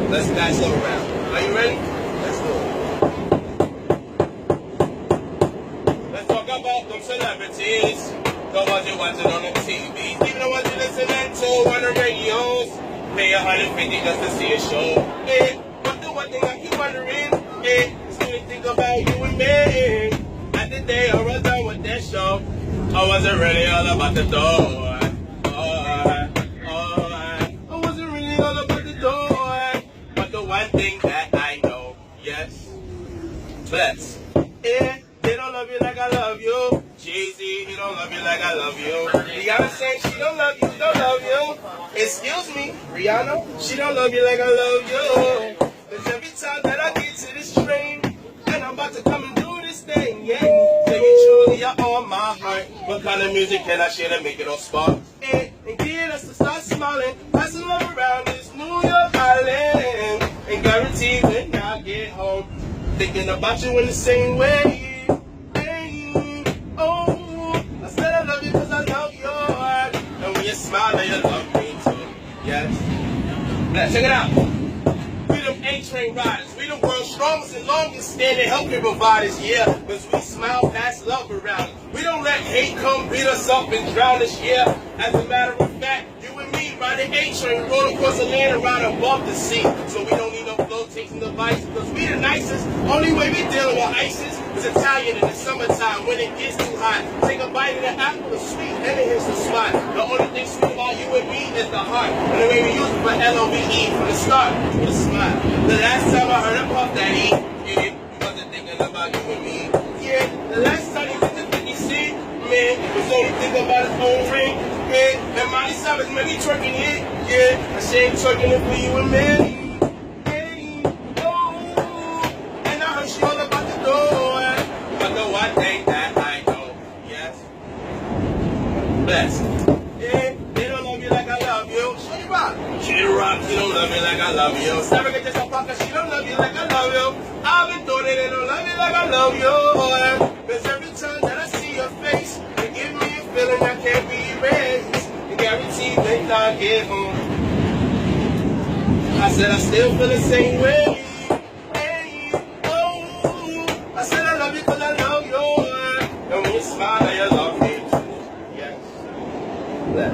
Let's pass it around. Are you ready? Let's go. Let's talk about them celebrities. The ones you watching on the TV. Even the ones you listening to on the radios. Pay $150 just to see a show. Hey, but the one thing I keep wondering, hey, is when you think about you and me. At the day I was done with that show, I wasn't really all about the dough. I wasn't really all about the dough. But the one thing that I know, yes, bless. Yeah, they don't love you like I love you. Jay-Z, he don't love you like I love you. Rihanna saying she don't love you, don't love you. Excuse me, Rihanna, she don't love you like I love you. Cause every time that I get to this train, and I'm about to come and do this thing, yeah. Say you truly are on my heart. What kind of music can I share to make it all spark? And get us to start smiling, passing love around this New York Island. And guarantee when I get home, thinking about you in the same way. Smile and you love me too. Yes. Now, check it out. We them A-train riders. We the world's strongest and longest standing healthcare providers. Yeah, because we smile past love around. We don't let hate come beat us up and drown us. Yeah. As a matter of fact, you and me ride the A-train, roll across the land and ride above the sea. So we don't need no flotation devices because we the nicest. Only way we dealing with ISIS is Italian in the summertime when it gets too hot. Take a bite of the apple, it's sweet, and it hits the spot. The only thing sweet about you and me is the heart. And the way we use it for L-O-V-E from the start with a smile. The last time I heard a Puff Daddy, yeah, you wasn't thinking about you and me. Yeah, the last time he went to 50C, man, he was only thinking about his own ring. Yeah, and Miley Cyrus, man, he twerking it. Yeah, I say him twerking it for you and me. And I heard she all about the door. But the one thing that I know, yes, bless. Yeah, they don't love you like I love you. She rock, she don't love you like I love you. Sarah get this pocket, she don't love you like I love you. I've been doing it, they don't love you like I love you. Cause every time that I see your face, you give me a feeling I can't be erased. You guarantee when I get home, I said I still feel the same way. I said I love you cause I love you. And when you smile, you love me too. Yes. Bless.